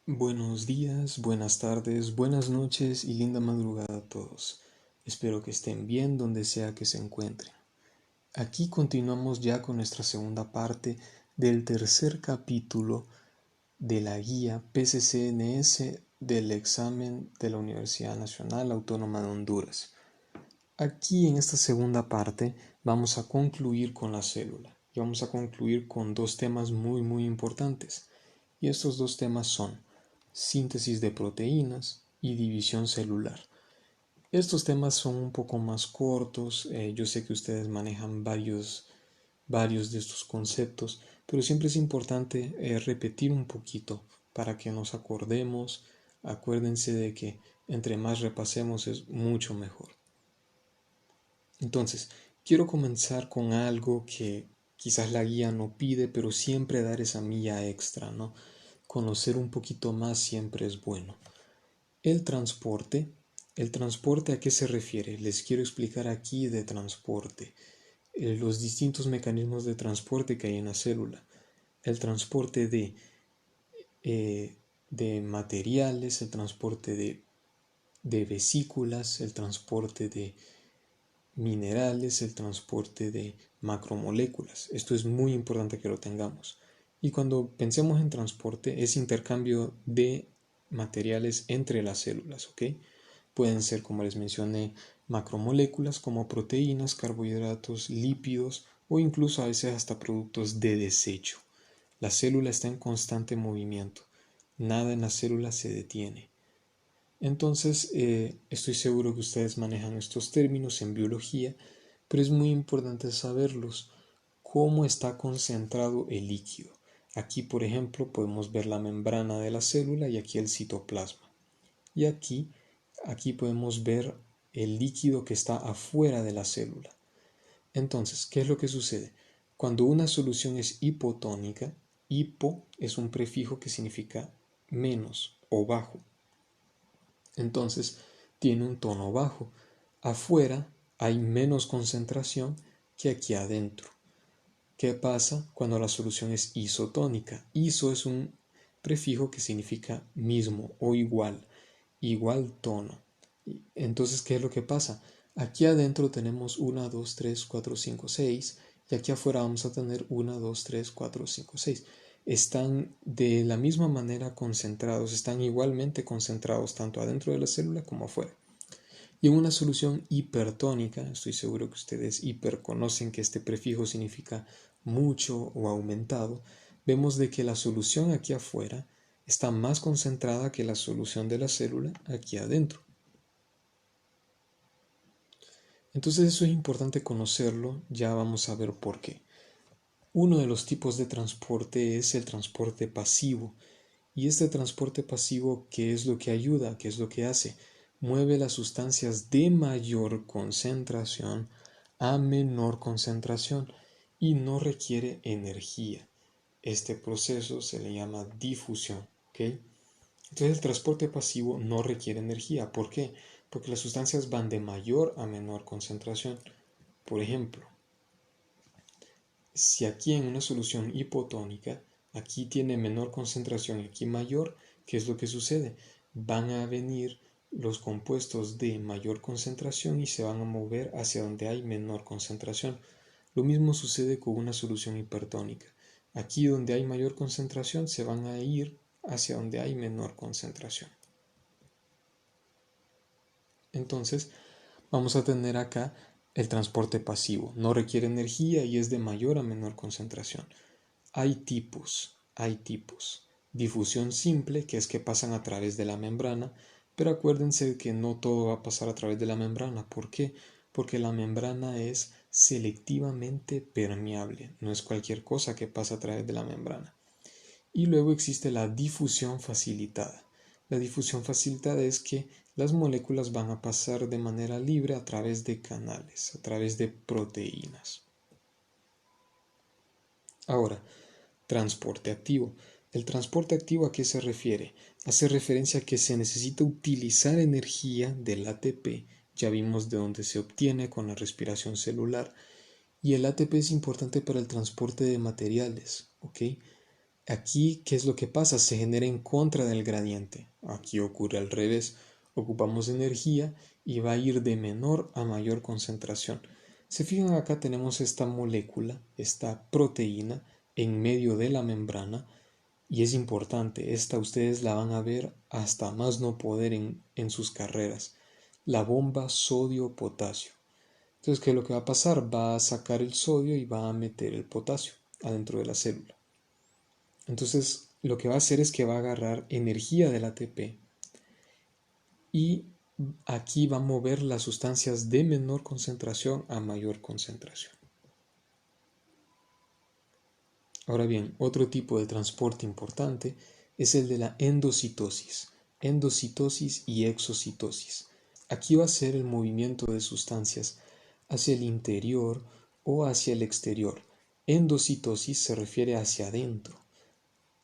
Buenos días, buenas tardes, buenas noches y linda madrugada a todos. Espero que estén bien donde sea que se encuentren. Aquí continuamos ya con nuestra segunda parte del tercer capítulo de la guía PCCNS del examen de la Universidad Nacional Autónoma de Honduras. Aquí en esta segunda parte vamos a concluir con la célula y vamos a concluir con dos temas muy importantes. Y estos dos temas son síntesis de proteínas y división celular. Estos temas son un poco más cortos, yo sé que ustedes manejan varios de estos conceptos, pero siempre es importante repetir un poquito para que nos acordemos. Acuérdense de que entre más repasemos es mucho mejor. Entonces, quiero comenzar con algo que quizás la guía no pide, pero siempre dar esa milla extra, ¿no? Conocer un poquito más siempre es bueno. El transporte. ¿El transporte a qué se refiere? Les quiero explicar aquí de transporte. Los distintos mecanismos de transporte que hay en la célula. El transporte de materiales, el transporte de vesículas, el transporte de minerales, el transporte de macromoléculas. Esto es muy importante que lo tengamos. Y cuando pensemos en transporte es intercambio de materiales entre las células, ¿ok? Pueden ser, como les mencioné, macromoléculas como proteínas, carbohidratos, lípidos o incluso a veces hasta productos de desecho. La célula está en constante movimiento. Nada en la célula se detiene. Entonces, estoy seguro que ustedes manejan estos términos en biología, pero es muy importante saberlos. ¿Cómo está concentrado el líquido? Aquí, por ejemplo, podemos ver la membrana de la célula y aquí el citoplasma. Y aquí podemos ver el líquido que está afuera de la célula. Entonces, ¿qué es lo que sucede? Cuando una solución es hipotónica, hipo es un prefijo que significa menos o bajo. Entonces tiene un tono bajo. Afuera hay menos concentración que aquí adentro. ¿Qué pasa cuando la solución es isotónica? Iso es un prefijo que significa mismo o igual, igual tono. Entonces, ¿qué es lo que pasa? Aquí adentro tenemos 1, 2, 3, 4, 5, 6 y aquí afuera vamos a tener 1, 2, 3, 4, 5, 6. Están de la misma manera concentrados, están igualmente concentrados tanto adentro de la célula como afuera. Y en una solución hipertónica, estoy seguro que ustedes hiper conocen que este prefijo significa mucho o aumentado, vemos de que la solución aquí afuera está más concentrada que la solución de la célula aquí adentro. Entonces eso es importante conocerlo, ya vamos a ver por qué. Uno de los tipos de transporte es el transporte pasivo. Y este transporte pasivo, ¿qué es lo que ayuda? ¿Qué es lo que hace? Mueve las sustancias de mayor concentración a menor concentración y no requiere energía. Este proceso se le llama difusión, ¿ok? Entonces el transporte pasivo no requiere energía. ¿Por qué? Porque las sustancias van de mayor a menor concentración. Por ejemplo, si aquí en una solución hipotónica, aquí tiene menor concentración y aquí mayor, ¿qué es lo que sucede? Van a venir los compuestos de mayor concentración y se van a mover hacia donde hay menor concentración. Lo mismo sucede con una solución hipertónica. Aquí donde hay mayor concentración se van a ir hacia donde hay menor concentración. Entonces, vamos a tener acá el transporte pasivo. No requiere energía y es de mayor a menor concentración. Hay tipos. Difusión simple, que es que pasan a través de la membrana, pero acuérdense que no todo va a pasar a través de la membrana. ¿Por qué? Porque la membrana es selectivamente permeable, no es cualquier cosa que pasa a través de la membrana. Y luego existe la difusión facilitada. La difusión facilitada es que las moléculas van a pasar de manera libre a través de canales, a través de proteínas. Ahora, transporte activo. ¿El transporte activo a qué se refiere? Hace referencia a que se necesita utilizar energía del ATP, ya vimos de dónde se obtiene con la respiración celular, y el ATP es importante para el transporte de materiales, ¿ok? Aquí, ¿qué es lo que pasa? Se genera en contra del gradiente. Aquí ocurre al revés. Ocupamos energía y va a ir de menor a mayor concentración. Se fijan, acá tenemos esta molécula, esta proteína en medio de la membrana, y es importante, esta ustedes la van a ver hasta más no poder en sus carreras. La bomba sodio-potasio. Entonces, ¿qué es lo que va a pasar? Va a sacar el sodio y va a meter el potasio adentro de la célula. Entonces, lo que va a hacer es que va a agarrar energía del ATP y aquí va a mover las sustancias de menor concentración a mayor concentración. Ahora bien, otro tipo de transporte importante es el de la endocitosis y exocitosis. Aquí va a ser el movimiento de sustancias hacia el interior o hacia el exterior. Endocitosis se refiere hacia adentro.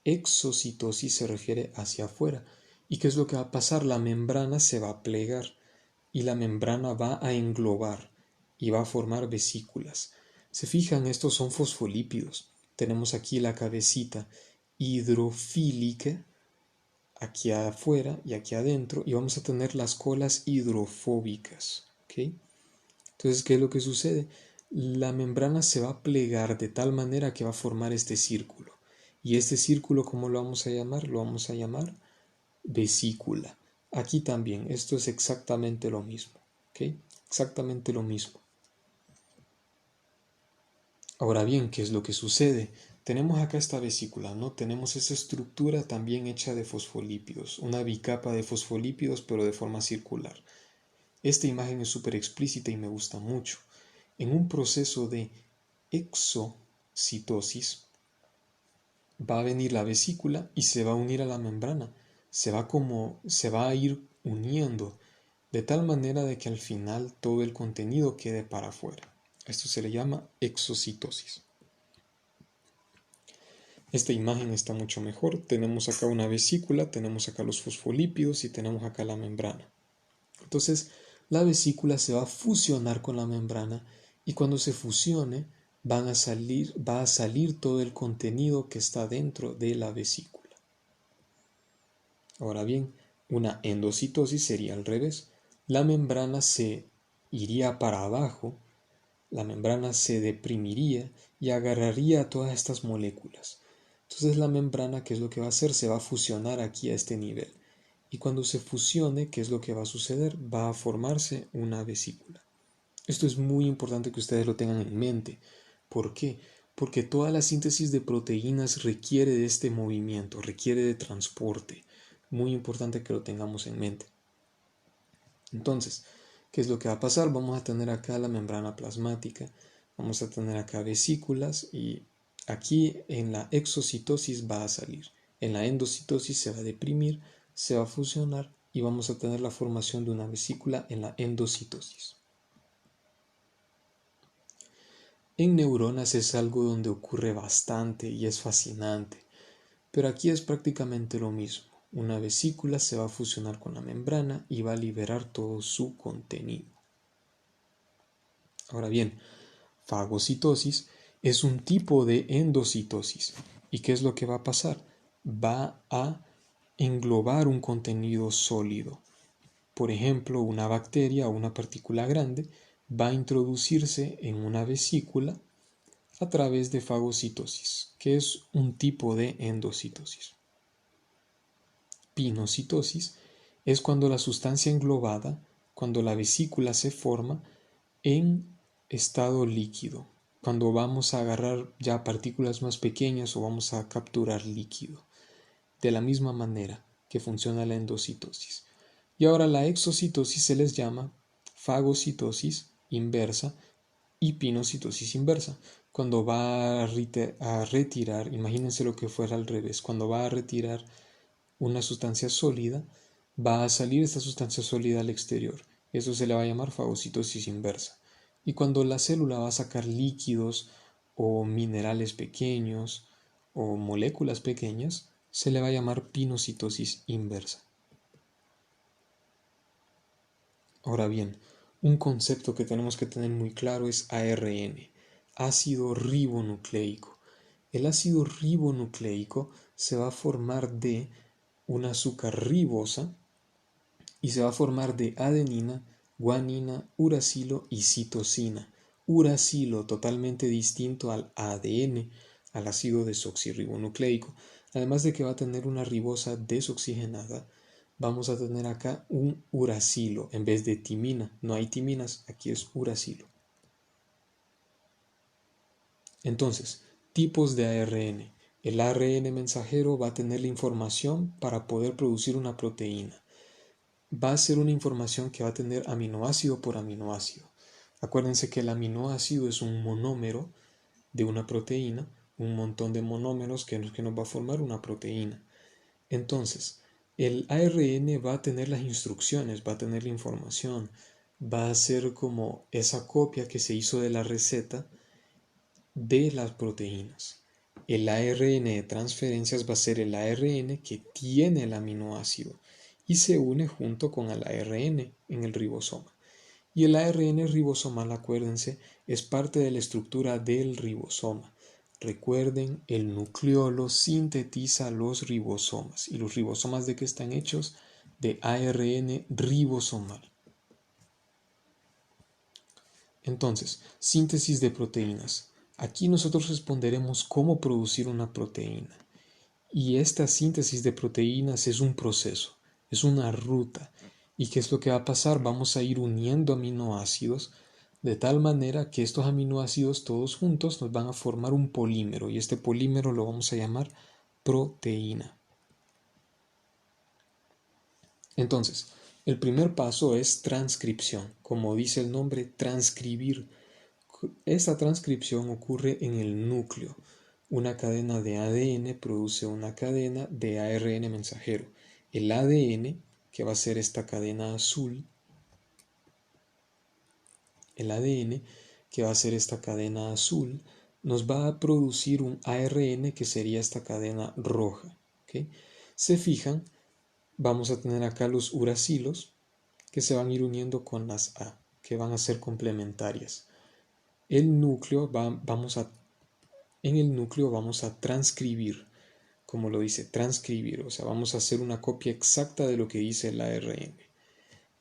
Exocitosis se refiere hacia afuera. ¿Y qué es lo que va a pasar? La membrana se va a plegar y la membrana va a englobar y va a formar vesículas. Se fijan, estos son fosfolípidos. Tenemos aquí la cabecita hidrofílica, aquí afuera y aquí adentro, y vamos a tener las colas hidrofóbicas. ¿Okay? Entonces, ¿qué es lo que sucede? La membrana se va a plegar de tal manera que va a formar este círculo. Y este círculo, ¿cómo lo vamos a llamar? Lo vamos a llamar vesícula. Aquí también, esto es exactamente lo mismo. ¿Ok? Exactamente lo mismo. Ahora bien, ¿qué es lo que sucede? Tenemos acá esta vesícula, ¿no? Tenemos esa estructura también hecha de fosfolípidos, una bicapa de fosfolípidos, pero de forma circular. Esta imagen es súper explícita y me gusta mucho. En un proceso de exocitosis va a venir la vesícula y se va a unir a la membrana. Se va a ir uniendo de tal manera de que al final todo el contenido quede para afuera. Esto se le llama exocitosis. Esta imagen está mucho mejor. Tenemos acá una vesícula, tenemos acá los fosfolípidos y tenemos acá la membrana. Entonces, la vesícula se va a fusionar con la membrana y cuando se fusione va a salir todo el contenido que está dentro de la vesícula. Ahora bien, una endocitosis sería al revés. La membrana se iría para abajo, la membrana se deprimiría y agarraría todas estas moléculas. Entonces la membrana, ¿qué es lo que va a hacer? Se va a fusionar aquí a este nivel. Y cuando se fusione, ¿qué es lo que va a suceder? Va a formarse una vesícula. Esto es muy importante que ustedes lo tengan en mente. ¿Por qué? Porque toda la síntesis de proteínas requiere de este movimiento, requiere de transporte. Muy importante que lo tengamos en mente. Entonces, ¿qué es lo que va a pasar? Vamos a tener acá la membrana plasmática, vamos a tener acá vesículas y aquí en la exocitosis va a salir. En la endocitosis se va a deprimir, se va a fusionar y vamos a tener la formación de una vesícula en la endocitosis. En neuronas es algo donde ocurre bastante y es fascinante, pero aquí es prácticamente lo mismo. Una vesícula se va a fusionar con la membrana y va a liberar todo su contenido. Ahora bien, fagocitosis es un tipo de endocitosis. ¿Y qué es lo que va a pasar? Va a englobar un contenido sólido. Por ejemplo, una bacteria o una partícula grande va a introducirse en una vesícula a través de fagocitosis, que es un tipo de endocitosis. Pinocitosis es cuando la sustancia englobada, cuando la vesícula se forma en estado líquido, cuando vamos a agarrar ya partículas más pequeñas o vamos a capturar líquido, de la misma manera que funciona la endocitosis. Y ahora la exocitosis se les llama fagocitosis inversa y pinocitosis inversa. Cuando va a retirar, imagínense lo que fuera al revés, cuando va a retirar una sustancia sólida, va a salir esta sustancia sólida al exterior. Eso se le va a llamar fagocitosis inversa. Y cuando la célula va a sacar líquidos o minerales pequeños o moléculas pequeñas, se le va a llamar pinocitosis inversa. Ahora bien, un concepto que tenemos que tener muy claro es ARN, ácido ribonucleico. El ácido ribonucleico se va a formar de un azúcar ribosa y se va a formar de adenina, guanina, uracilo y citosina. Uracilo totalmente distinto al ADN, al ácido desoxirribonucleico. Además de que va a tener una ribosa desoxigenada, vamos a tener acá un uracilo en vez de timina. No hay timinas, aquí es uracilo. Entonces, tipos de ARN. El ARN mensajero va a tener la información para poder producir una proteína. Va a ser una información que va a tener aminoácido por aminoácido. Acuérdense que el aminoácido es un monómero de una proteína, un montón de monómeros que nos va a formar una proteína. Entonces, el ARN va a tener las instrucciones, va a tener la información, va a ser como esa copia que se hizo de la receta de las proteínas. El ARN de transferencias va a ser el ARN que tiene el aminoácido y se une junto con el ARN en el ribosoma. Y el ARN ribosomal, acuérdense, es parte de la estructura del ribosoma. Recuerden, el nucleolo sintetiza los ribosomas. ¿Y los ribosomas de qué están hechos? De ARN ribosomal. Entonces, síntesis de proteínas. Aquí nosotros responderemos cómo producir una proteína. Y esta síntesis de proteínas es un proceso, es una ruta. ¿Y qué es lo que va a pasar? Vamos a ir uniendo aminoácidos de tal manera que estos aminoácidos todos juntos nos van a formar un polímero y este polímero lo vamos a llamar proteína. Entonces, el primer paso es transcripción, como dice el nombre, transcribir. Esta transcripción ocurre en el núcleo. Una cadena de ADN produce una cadena de ARN mensajero. El ADN, que va a ser esta cadena azul, nos va a producir un ARN que sería esta cadena roja. ¿Okay? Se fijan, vamos a tener acá los uracilos que se van a ir uniendo con las A, que van a ser complementarias. En el núcleo vamos a transcribir, como lo dice, transcribir, o sea, vamos a hacer una copia exacta de lo que dice el ARN.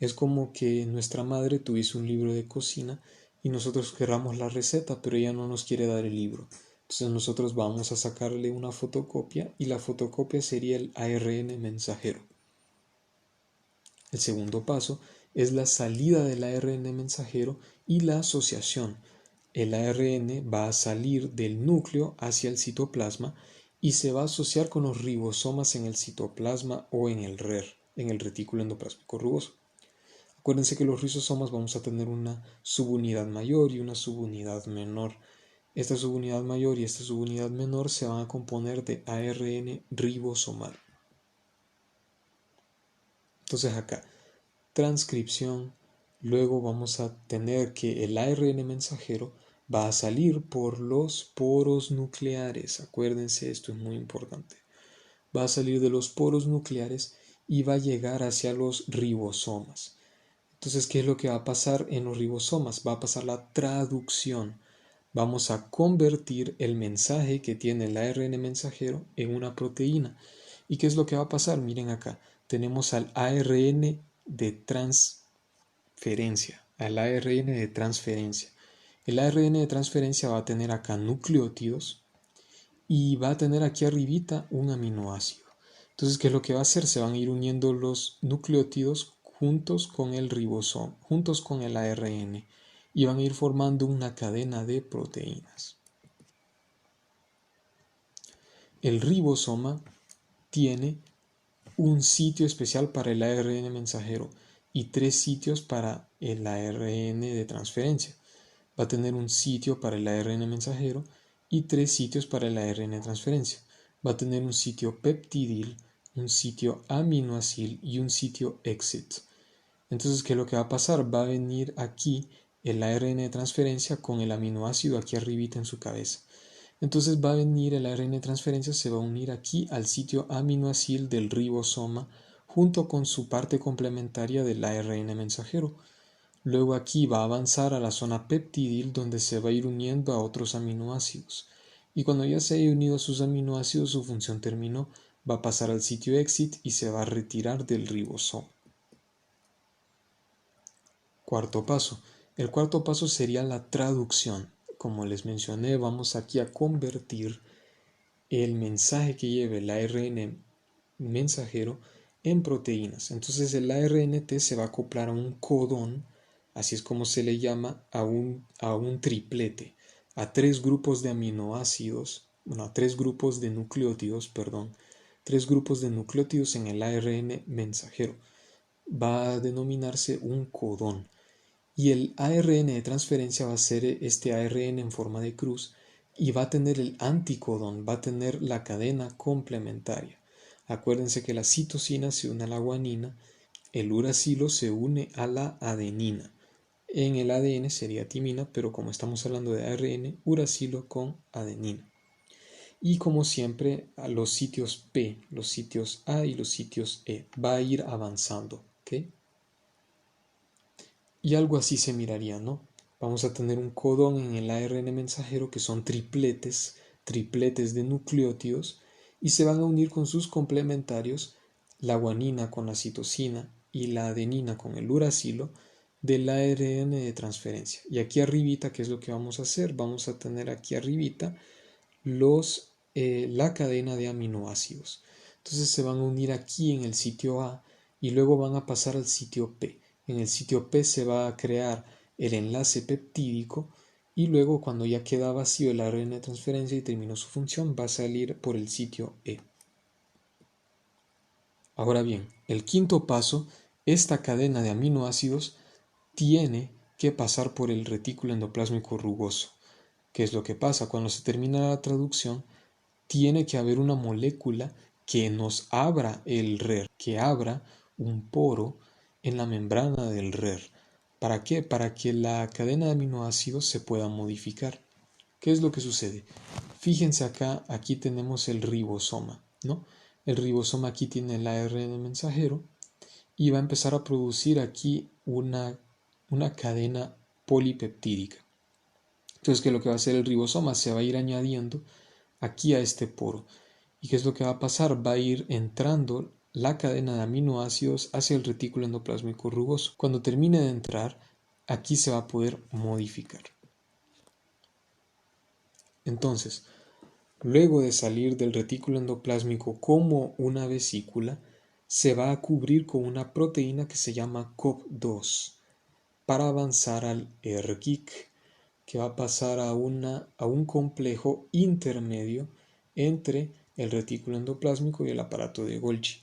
Es como que nuestra madre tuviese un libro de cocina y nosotros querramos la receta, pero ella no nos quiere dar el libro. Entonces nosotros vamos a sacarle una fotocopia y la fotocopia sería el ARN mensajero. El segundo paso es la salida del ARN mensajero y la asociación. El ARN va a salir del núcleo hacia el citoplasma y se va a asociar con los ribosomas en el citoplasma o en el RER, en el retículo endoplásmico rugoso. Acuérdense que los ribosomas vamos a tener una subunidad mayor y una subunidad menor. Esta subunidad mayor y esta subunidad menor se van a componer de ARN ribosomal. Entonces acá, transcripción, luego vamos a tener que el ARN mensajero va a salir por los poros nucleares. Acuérdense, esto es muy importante. Va a salir de los poros nucleares y va a llegar hacia los ribosomas. Entonces, ¿qué es lo que va a pasar en los ribosomas? Va a pasar la traducción. Vamos a convertir el mensaje que tiene el ARN mensajero en una proteína. ¿Y qué es lo que va a pasar? Miren acá, tenemos al ARN de transferencia, El ARN de transferencia va a tener acá nucleótidos y va a tener aquí arribita un aminoácido. Entonces, ¿qué es lo que va a hacer? Se van a ir uniendo los nucleótidos juntos con el ribosoma, juntos con el ARN, y van a ir formando una cadena de proteínas. El ribosoma tiene un sitio especial para el ARN mensajero y 3 sitios para el ARN de transferencia. Va a tener un sitio para el ARN mensajero y 3 sitios para el ARN de transferencia. Va a tener un sitio peptidil, un sitio aminoacil y un sitio exit. Entonces, ¿qué es lo que va a pasar? Va a venir aquí el ARN de transferencia con el aminoácido aquí arribita en su cabeza. Entonces va a venir el ARN de transferencia, se va a unir aquí al sitio aminoacil del ribosoma junto con su parte complementaria del ARN mensajero. Luego aquí va a avanzar a la zona peptidil donde se va a ir uniendo a otros aminoácidos. y cuando ya se haya unido a sus aminoácidos su función terminó, va a pasar al sitio exit y se va a retirar del ribosoma. Cuarto paso. El cuarto paso sería la traducción. Como les mencioné, vamos aquí a convertir el mensaje que lleve el ARN mensajero en proteínas. Entonces el ARNT se va a acoplar a un codón, así es como se le llama a un triplete, a 3 grupos de aminoácidos, bueno, a 3 grupos de nucleótidos, perdón, 3 grupos de nucleótidos en el ARN mensajero. Va a denominarse un codón. Y el ARN de transferencia va a ser este ARN en forma de cruz y va a tener el anticodón, va a tener la cadena complementaria. Acuérdense que la citosina se une a la guanina, el uracilo se une a la adenina. En el ADN sería timina, pero como estamos hablando de ARN, uracilo con adenina. Y como siempre, a los sitios P, los sitios A y los sitios E, va a ir avanzando, ¿ok? Y algo así se miraría, ¿no? Vamos a tener un codón en el ARN mensajero que son tripletes de nucleótidos y se van a unir con sus complementarios, la guanina con la citosina y la adenina con el uracilo del ARN de transferencia. Y aquí arribita, ¿qué es lo que vamos a hacer? Vamos a tener aquí arribita la cadena de aminoácidos. Entonces se van a unir aquí en el sitio A y luego van a pasar al sitio P. En el sitio P se va a crear el enlace peptídico y luego cuando ya queda vacío el ARN de transferencia y terminó su función va a salir por el sitio E. Ahora bien, el quinto paso, esta cadena de aminoácidos tiene que pasar por el retículo endoplásmico rugoso. ¿Qué es lo que pasa? Cuando se termina la traducción, tiene que haber una molécula que nos abra el RER, que abra un poro en la membrana del RER. ¿Para qué? Para que la cadena de aminoácidos se pueda modificar. ¿Qué es lo que sucede? Fíjense acá, aquí tenemos el ribosoma, ¿no? El ribosoma aquí tiene el ARN mensajero y va a empezar a producir aquí una cadena polipeptídica. Entonces, ¿qué es lo que va a hacer el ribosoma? Se va a ir añadiendo aquí a este poro. ¿Y qué es lo que va a pasar? Va a ir entrando la cadena de aminoácidos hacia el retículo endoplásmico rugoso. Cuando termine de entrar, aquí se va a poder modificar. Entonces, luego de salir del retículo endoplásmico como una vesícula, se va a cubrir con una proteína que se llama COP2 para avanzar al ERGIC, que va a pasar a un complejo intermedio entre el retículo endoplásmico y el aparato de Golgi,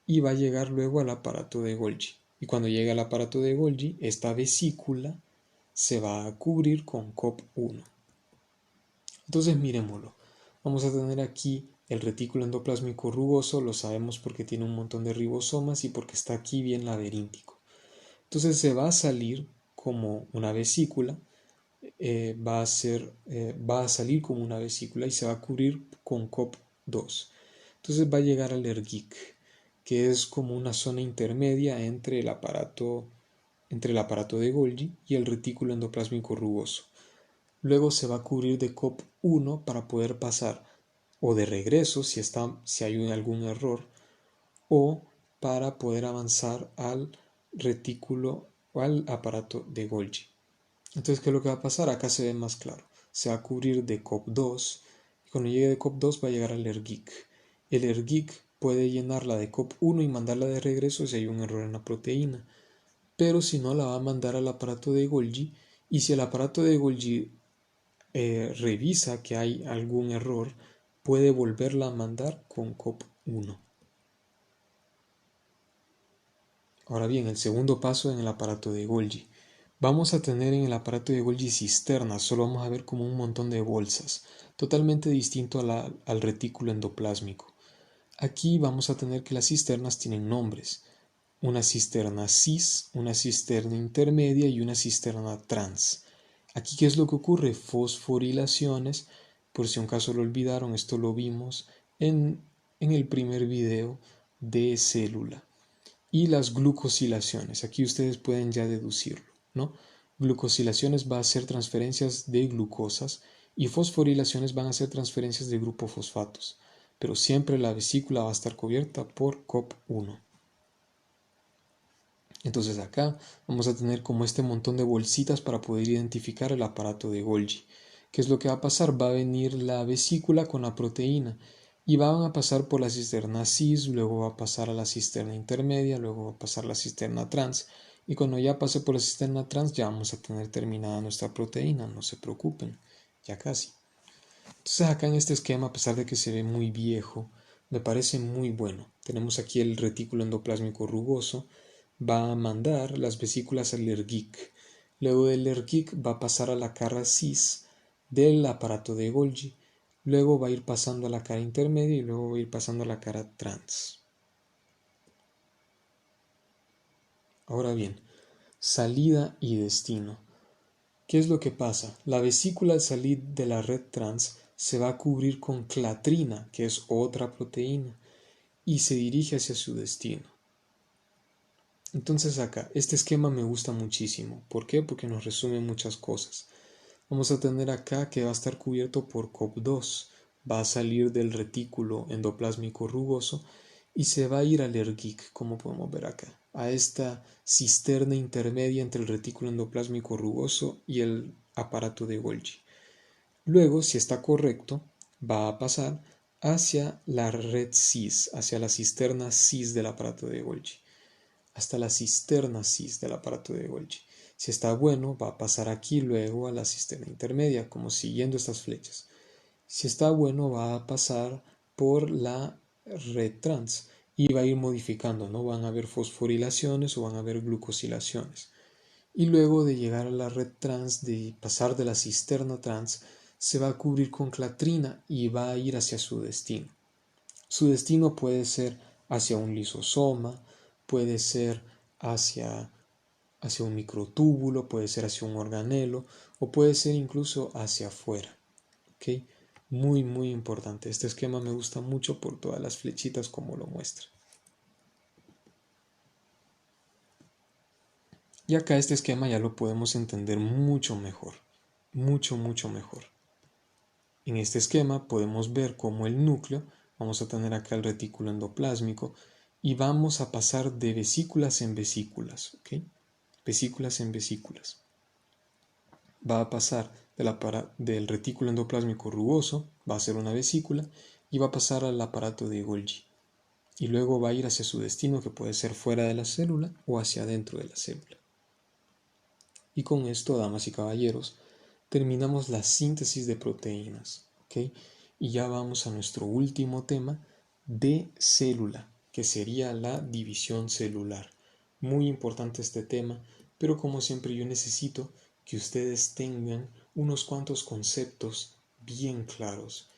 y va a llegar luego al aparato de Golgi. Y cuando llegue al aparato de Golgi, esta vesícula se va a cubrir con COP1. Entonces miremoslo. Vamos a tener aquí el retículo endoplásmico rugoso, lo sabemos porque tiene un montón de ribosomas y porque está aquí bien laberíntico. Entonces se va a salir como una vesícula, va a salir como una vesícula y se va a cubrir con COP2. Entonces va a llegar al ERGIC, que es como una zona intermedia entre el aparato de Golgi y el retículo endoplásmico rugoso. Luego se va a cubrir de COP1 para poder pasar o de regreso si hay algún error, o para poder avanzar al retículo o al aparato de Golgi. Entonces, ¿qué es lo que va a pasar? Acá se ve más claro. Se va a cubrir de COP2 y cuando llegue de COP2 va a llegar al ERGIC. El ERGIC puede llenarla de COP1 y mandarla de regreso si hay un error en la proteína, pero si no la va a mandar al aparato de Golgi, y si el aparato de Golgi revisa que hay algún error, puede volverla a mandar con COP1. Ahora bien, el segundo paso en el aparato de Golgi. Vamos a tener en el aparato de Golgi cisternas, solo vamos a ver como un montón de bolsas, totalmente distinto al retículo endoplásmico. Aquí vamos a tener que las cisternas tienen nombres. Una cisterna cis, una cisterna intermedia y una cisterna trans. Aquí, ¿qué es lo que ocurre? Fosforilaciones, por si un caso lo olvidaron, esto lo vimos en el primer video de célula. Y las glucosilaciones, aquí ustedes pueden ya deducirlo, ¿no? Glucosilaciones va a ser transferencias de glucosas y fosforilaciones van a ser transferencias de grupo fosfatos, pero siempre la vesícula va a estar cubierta por COP1. Entonces acá vamos a tener como este montón de bolsitas para poder identificar el aparato de Golgi. ¿Qué es lo que va a pasar? Va a venir la vesícula con la proteína y van a pasar por la cisterna cis, luego va a pasar a la cisterna intermedia, luego va a pasar a la cisterna trans, y cuando ya pase por la cisterna trans ya vamos a tener terminada nuestra proteína, no se preocupen, ya casi. Entonces acá en este esquema, a pesar de que se ve muy viejo, me parece muy bueno. Tenemos aquí el retículo endoplásmico rugoso, va a mandar las vesículas al Ergic. Luego del Ergic va a pasar a la cara cis del aparato de Golgi. Luego va a ir pasando a la cara intermedia y luego va a ir pasando a la cara trans. Ahora bien, salida y destino. ¿Qué es lo que pasa? La vesícula al salir de la red trans se va a cubrir con clatrina, que es otra proteína, y se dirige hacia su destino. Entonces acá, este esquema me gusta muchísimo. ¿Por qué? Porque nos resume muchas cosas. Vamos a tener acá que va a estar cubierto por COP2, va a salir del retículo endoplásmico rugoso y se va a ir al Ergic, como podemos ver acá, a esta cisterna intermedia entre el retículo endoplásmico rugoso y el aparato de Golgi. Luego, si está correcto, va a pasar hacia la red cis, hacia la cisterna cis del aparato de Golgi, hasta la cisterna cis del aparato de Golgi. Si está bueno, va a pasar aquí luego a la cisterna intermedia, como siguiendo estas flechas. Si está bueno, va a pasar por la red trans y va a ir modificando, ¿no? Van a haber fosforilaciones o van a haber glucosilaciones. Y luego de llegar a la red trans, de pasar de la cisterna trans, se va a cubrir con clatrina y va a ir hacia su destino. Su destino puede ser hacia un lisosoma, puede ser hacia un microtúbulo, puede ser hacia un organelo o puede ser incluso hacia afuera. ¿Okay? Muy, muy importante. Este esquema me gusta mucho por todas las flechitas como lo muestra. Y acá este esquema ya lo podemos entender mucho mejor. Mucho, mucho mejor. En este esquema podemos ver cómo el núcleo, vamos a tener acá el retículo endoplásmico y vamos a pasar de vesículas en vesículas. ¿Okay? Vesículas en vesículas. Va a pasar del retículo endoplásmico rugoso, va a ser una vesícula, y va a pasar al aparato de Golgi. Y luego va a ir hacia su destino, que puede ser fuera de la célula o hacia adentro de la célula. Y con esto, damas y caballeros, terminamos la síntesis de proteínas. ¿Okay? Y ya vamos a nuestro último tema de célula, que sería la división celular. Muy importante este tema, pero como siempre yo necesito que ustedes tengan unos cuantos conceptos bien claros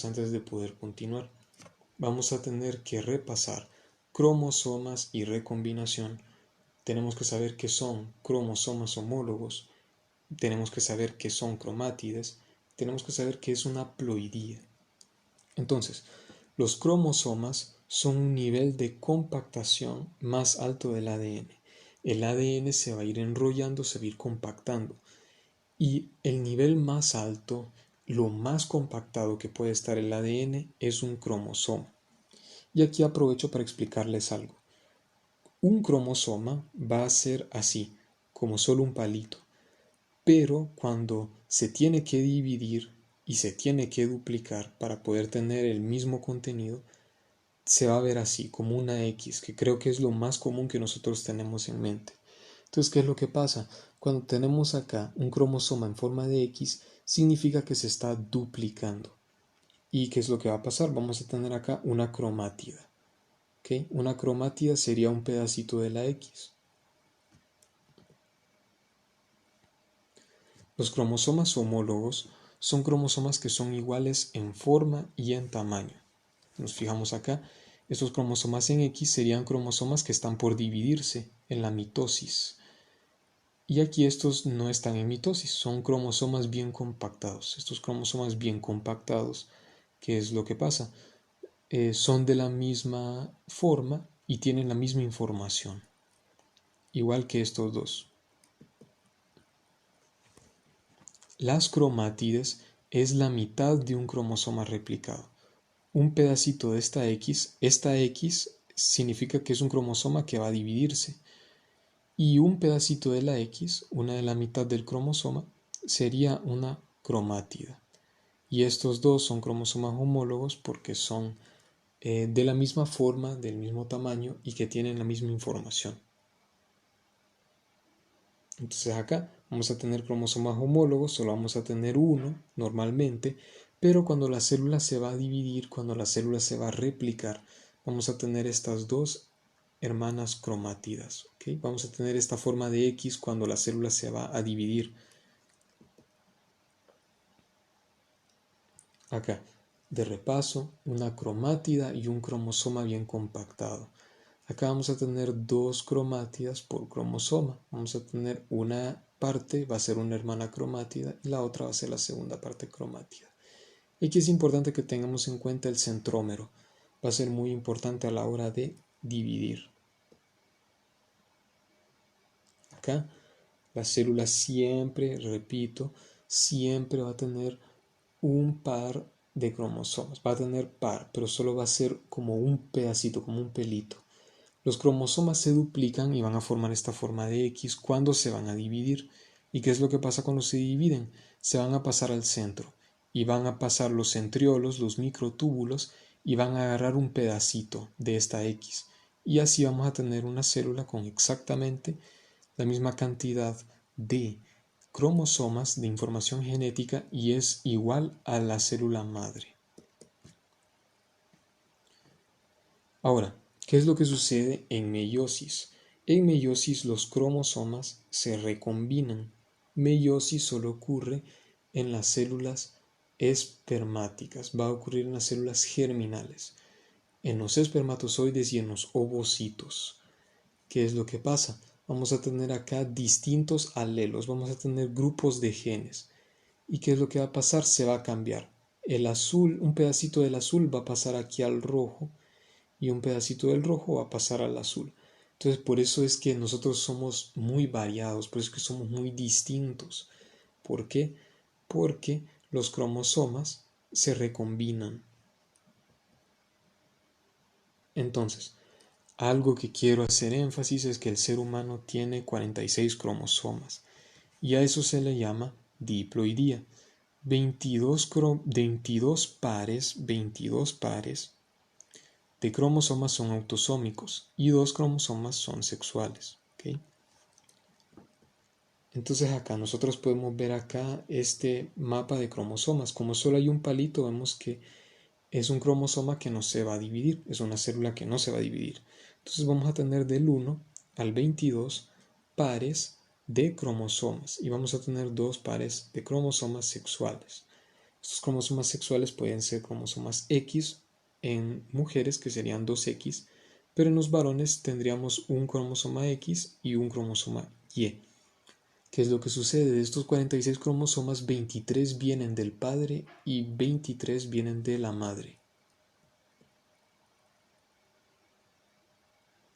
antes de poder continuar. Vamos a tener que repasar cromosomas y recombinación. Tenemos que saber qué son cromosomas homólogos, tenemos que saber qué son cromátides, tenemos que saber qué es una ploidía. Entonces, los cromosomas son un nivel de compactación más alto del ADN. El ADN se va a ir enrollando, se va a ir compactando. Y el nivel más alto, lo más compactado que puede estar el ADN es un cromosoma. Y aquí aprovecho para explicarles algo. Un cromosoma va a ser así, como solo un palito. Pero cuando se tiene que dividir y se tiene que duplicar para poder tener el mismo contenido, se va a ver así, como una X, que creo que es lo más común que nosotros tenemos en mente. Entonces, ¿qué es lo que pasa? Cuando tenemos acá un cromosoma en forma de X, significa que se está duplicando. ¿Y qué es lo que va a pasar? Vamos a tener acá una cromátida. ¿Okay? Una cromátida sería un pedacito de la X. Los cromosomas homólogos son cromosomas que son iguales en forma y en tamaño. Nos fijamos acá, estos cromosomas en X serían cromosomas que están por dividirse en la mitosis. Y aquí estos no están en mitosis, son cromosomas bien compactados. Estos cromosomas bien compactados, ¿qué es lo que pasa? Son de la misma forma y tienen la misma información, igual que estos dos. Las cromátides es la mitad de un cromosoma replicado. Un pedacito de esta X significa que es un cromosoma que va a dividirse. Y un pedacito de la X, una de la mitad del cromosoma, sería una cromátida. Y estos dos son cromosomas homólogos porque son de la misma forma, del mismo tamaño y que tienen la misma información. Entonces acá vamos a tener cromosomas homólogos, solo vamos a tener uno normalmente, pero cuando la célula se va a dividir, cuando la célula se va a replicar, vamos a tener estas dos hermanas cromátidas. ¿Okay? Vamos a tener esta forma de X cuando la célula se va a dividir. Acá, de repaso, una cromátida y un cromosoma bien compactado. Acá vamos a tener dos cromátidas por cromosoma. Vamos a tener una parte, va a ser una hermana cromátida, y la otra va a ser la segunda parte cromátida. Y aquí es importante que tengamos en cuenta el centrómero. Va a ser muy importante a la hora de dividir. Acá, la célula siempre, repito, siempre va a tener un par de cromosomas. Va a tener par, pero solo va a ser como un pedacito, como un pelito. Los cromosomas se duplican y van a formar esta forma de X cuando se van a dividir. ¿Y qué es lo que pasa cuando se dividen? Se van a pasar al centro y van a pasar los centriolos, los microtúbulos, y van a agarrar un pedacito de esta X. Y así vamos a tener una célula con exactamente la misma cantidad de cromosomas de información genética y es igual a la célula madre. Ahora, ¿qué es lo que sucede en meiosis? En meiosis los cromosomas se recombinan. Meiosis solo ocurre en las células espermáticas, va a ocurrir en las células germinales, en los espermatozoides y en los ovocitos. ¿Qué es lo que pasa? Vamos a tener acá distintos alelos, vamos a tener grupos de genes. ¿Y qué es lo que va a pasar? Se va a cambiar. El azul, un pedacito del azul va a pasar aquí al rojo y un pedacito del rojo va a pasar al azul. Entonces por eso es que nosotros somos muy variados, por eso es que somos muy distintos. ¿Por qué? Porque los cromosomas se recombinan. Entonces, algo que quiero hacer énfasis es que el ser humano tiene 46 cromosomas y a eso se le llama diploidía. 22 pares de cromosomas son autosómicos y 2 cromosomas son sexuales. ¿Okay? Entonces acá nosotros podemos ver acá este mapa de cromosomas. Como solo hay un palito, vemos que es un cromosoma que no se va a dividir, es una célula que no se va a dividir. Entonces vamos a tener del 1 al 22 pares de cromosomas y vamos a tener 2 pares de cromosomas sexuales. Estos cromosomas sexuales pueden ser cromosomas X en mujeres, que serían 2X, pero en los varones tendríamos un cromosoma X y un cromosoma Y. ¿Qué es lo que sucede? De estos 46 cromosomas, 23 vienen del padre y 23 vienen de la madre.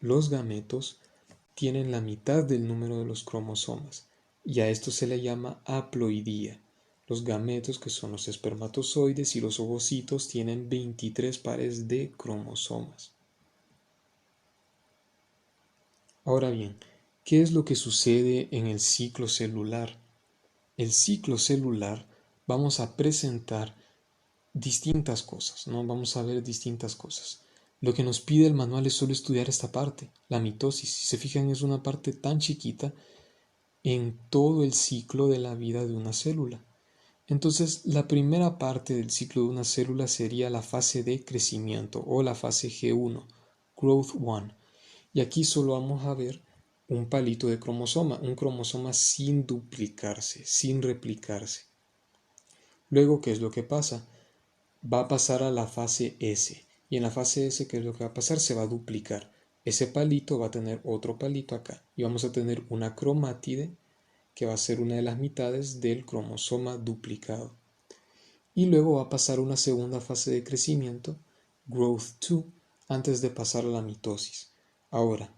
Los gametos tienen la mitad del número de los cromosomas y a esto se le llama haploidía. Los gametos, que son los espermatozoides y los ovocitos, tienen 23 pares de cromosomas. Ahora bien, ¿qué es lo que sucede en el ciclo celular? El ciclo celular vamos a presentar distintas cosas, ¿no? Vamos a ver distintas cosas. Lo que nos pide el manual es solo estudiar esta parte, la mitosis. Si se fijan, es una parte tan chiquita en todo el ciclo de la vida de una célula. Entonces, la primera parte del ciclo de una célula sería la fase de crecimiento o la fase G1, Growth 1. Y aquí solo vamos a ver un palito de cromosoma, un cromosoma sin duplicarse, sin replicarse. Luego, ¿qué es lo que pasa? Va a pasar a la fase S. Y en la fase S, ¿qué es lo que va a pasar? Se va a duplicar. Ese palito va a tener otro palito acá. Y vamos a tener una cromátide que va a ser una de las mitades del cromosoma duplicado. Y luego va a pasar una segunda fase de crecimiento, Growth 2, antes de pasar a la mitosis. Ahora,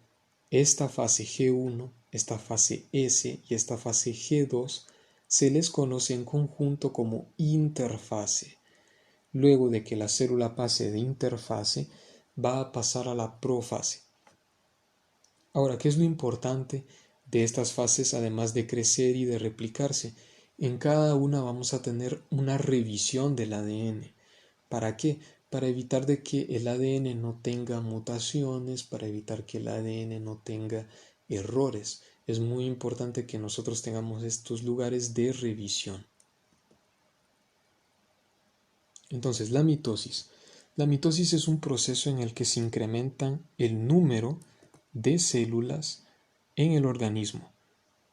esta fase G1, esta fase S y esta fase G2 se les conoce en conjunto como interfase. Luego de que la célula pase de interfase, va a pasar a la profase. Ahora, ¿qué es lo importante de estas fases además de crecer y de replicarse? En cada una vamos a tener una revisión del ADN. ¿Para qué? Para evitar de que el ADN no tenga mutaciones, para evitar que el ADN no tenga errores. Es muy importante que nosotros tengamos estos lugares de revisión. Entonces, la mitosis. La mitosis es un proceso en el que se incrementan el número de células en el organismo.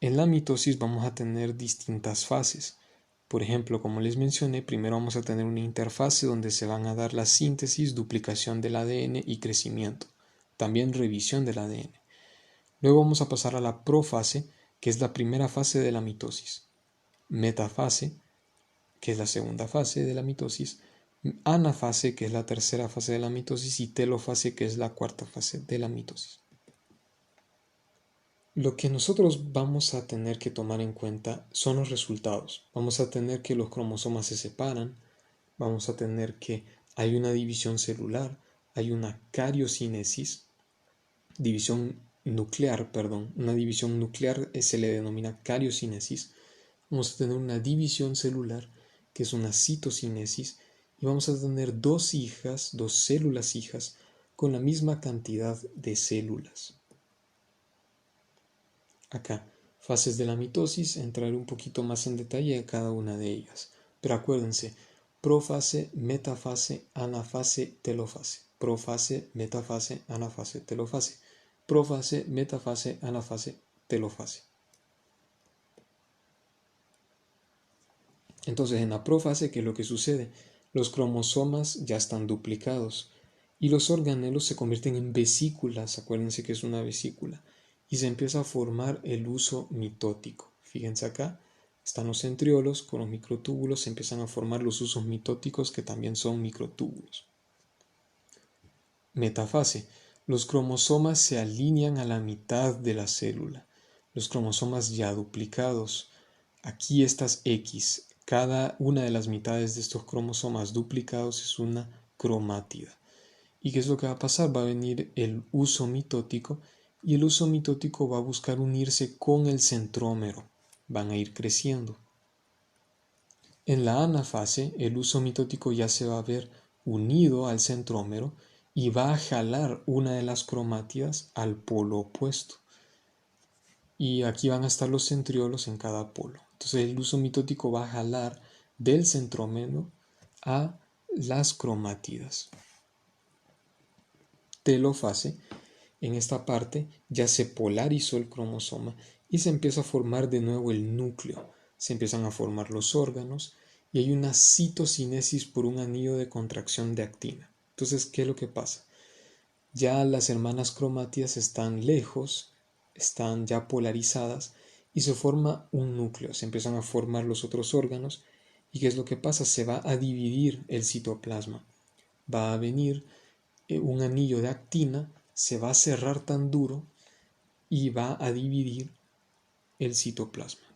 En la mitosis vamos a tener distintas fases. Por ejemplo, como les mencioné, primero vamos a tener una interfase donde se van a dar la síntesis, duplicación del ADN y crecimiento. También revisión del ADN. Luego vamos a pasar a la profase, que es la primera fase de la mitosis. Metafase, que es la segunda fase de la mitosis. Anafase, que es la tercera fase de la mitosis. Y telofase, que es la cuarta fase de la mitosis. Lo que nosotros vamos a tener que tomar en cuenta son los resultados. Vamos a tener que los cromosomas se separan, vamos a tener que hay una división celular, hay una cariocinesis, una división nuclear se le denomina cariocinesis. Vamos a tener una división celular, que es una citocinesis, y vamos a tener dos células hijas, con la misma cantidad de células. Acá, fases de la mitosis, entraré un poquito más en detalle en cada una de ellas. Pero acuérdense, profase, metafase, anafase, telofase. Profase, metafase, anafase, telofase. Profase, metafase, anafase, telofase. Entonces, en la profase, ¿qué es lo que sucede? Los cromosomas ya están duplicados y los organelos se convierten en vesículas. Acuérdense que es una vesícula. Y se empieza a formar el uso mitótico. Fíjense acá, están los centriolos con los microtúbulos, se empiezan a formar los usos mitóticos que también son microtúbulos. Metafase. Los cromosomas se alinean a la mitad de la célula. Los cromosomas ya duplicados. Aquí estas X. Cada una de las mitades de estos cromosomas duplicados es una cromátida. ¿Y qué es lo que va a pasar? Va a venir el uso mitótico y el uso mitótico va a buscar unirse con el centrómero. Van a ir creciendo. En la anafase, el uso mitótico ya se va a ver unido al centrómero y va a jalar una de las cromátidas al polo opuesto. Y aquí van a estar los centriolos en cada polo. Entonces el uso mitótico va a jalar del centrómero a las cromátidas. Telofase, en esta parte ya se polarizó el cromosoma y se empieza a formar de nuevo el núcleo. Se empiezan a formar los órganos y hay una citocinesis por un anillo de contracción de actina. Entonces, ¿qué es lo que pasa? Ya las hermanas cromátidas están lejos, están ya polarizadas y se forma un núcleo. Se empiezan a formar los otros órganos y ¿qué es lo que pasa? Se va a dividir el citoplasma. Va a venir un anillo de actina, se va a cerrar tan duro y va a dividir el citoplasma.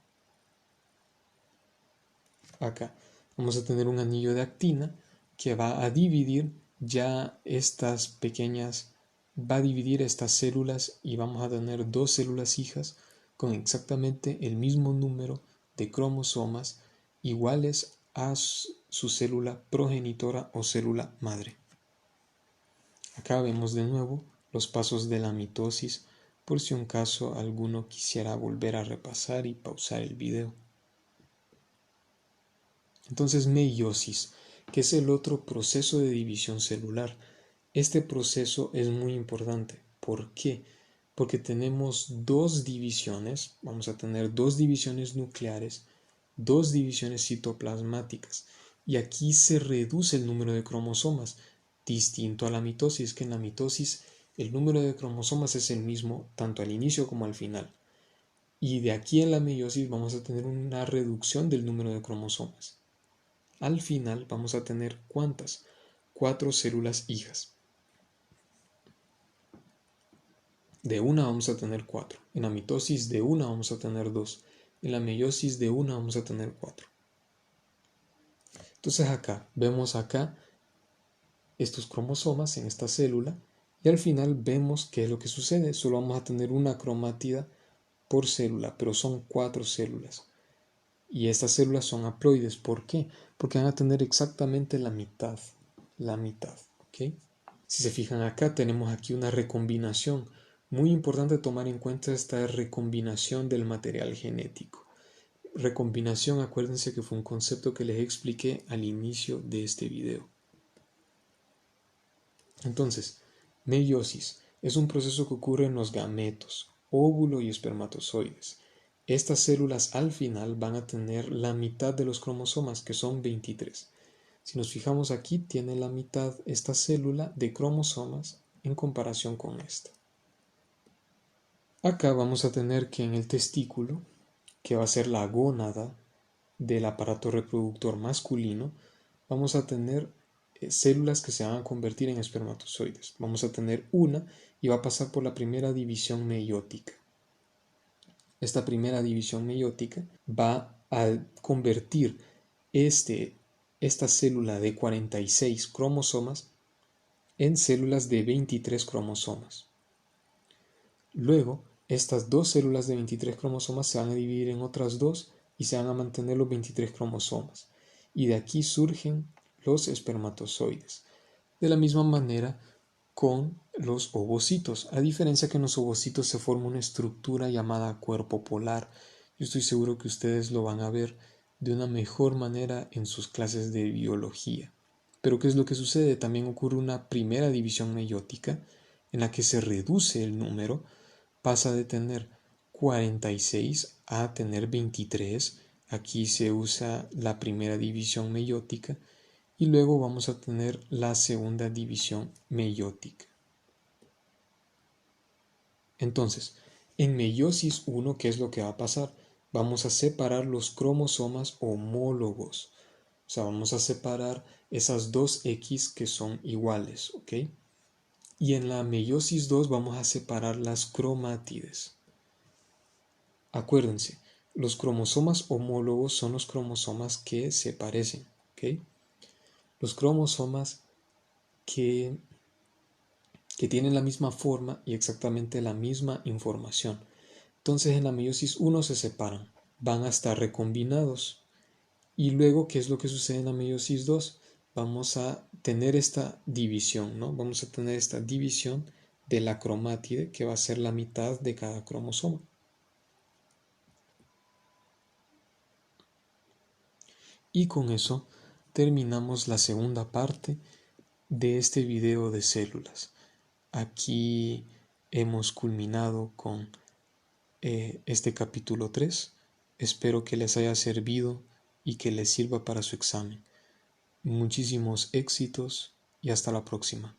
Acá vamos a tener un anillo de actina que va a dividir ya estas pequeñas, va a dividir estas células y vamos a tener dos células hijas con exactamente el mismo número de cromosomas iguales a su célula progenitora o célula madre. Acá vemos de nuevo los pasos de la mitosis por si un caso alguno quisiera volver a repasar y pausar el video. Entonces, meiosis, que es el otro proceso de división celular. Este proceso es muy importante. ¿Por qué? Porque tenemos dos divisiones, vamos a tener dos divisiones nucleares, dos divisiones citoplasmáticas, y aquí se reduce el número de cromosomas, distinto a la mitosis, que en la mitosis el número de cromosomas es el mismo tanto al inicio como al final. Y de aquí en la meiosis vamos a tener una reducción del número de cromosomas. Al final vamos a tener ¿cuántas? 4 células hijas. De una vamos a tener 4. En la mitosis de una vamos a tener 2. En la meiosis de una vamos a tener 4. Entonces vemos acá estos cromosomas en esta célula y al final vemos qué es lo que sucede. Solo vamos a tener una cromátida por célula, pero son 4 células. Y estas células son haploides. ¿Por qué? Porque van a tener exactamente la mitad. ¿Ok? Si se fijan acá, tenemos aquí una recombinación. Muy importante tomar en cuenta esta recombinación del material genético. Recombinación, acuérdense que fue un concepto que les expliqué al inicio de este video. Entonces, meiosis es un proceso que ocurre en los gametos, óvulo y espermatozoides. Estas células al final van a tener la mitad de los cromosomas, que son 23. Si nos fijamos aquí, tiene la mitad esta célula de cromosomas en comparación con esta. Acá vamos a tener que en el testículo, que va a ser la gónada del aparato reproductor masculino, vamos a tener células que se van a convertir en espermatozoides. Vamos a tener una y va a pasar por la primera división meiótica. Esta primera división meiótica va a convertir esta célula de 46 cromosomas en células de 23 cromosomas. Luego, estas dos células de 23 cromosomas se van a dividir en otras dos y se van a mantener los 23 cromosomas. Y de aquí surgen los espermatozoides. De la misma manera con los ovocitos, a diferencia que en los ovocitos se forma una estructura llamada cuerpo polar. Yo estoy seguro que ustedes lo van a ver de una mejor manera en sus clases de biología. Pero ¿qué es lo que sucede? También ocurre una primera división meiótica en la que se reduce el número, pasa de tener 46 a tener 23. Aquí se usa la primera división meiótica y luego vamos a tener la segunda división meiótica. Entonces, en meiosis 1, ¿qué es lo que va a pasar? Vamos a separar los cromosomas homólogos. O sea, vamos a separar esas dos X que son iguales, ¿ok? Y en la meiosis 2 vamos a separar las cromátides. Acuérdense, los cromosomas homólogos son los cromosomas que se parecen, ¿ok? Los cromosomas que tienen la misma forma y exactamente la misma información. Entonces en la meiosis 1 se separan, van a estar recombinados. Y luego, ¿qué es lo que sucede en la meiosis 2? Vamos a tener esta división, ¿no? Vamos a tener esta división de la cromátide que va a ser la mitad de cada cromosoma. Y con eso terminamos la segunda parte de este video de células. Aquí hemos culminado con este capítulo 3. Espero que les haya servido y que les sirva para su examen. Muchísimos éxitos y hasta la próxima.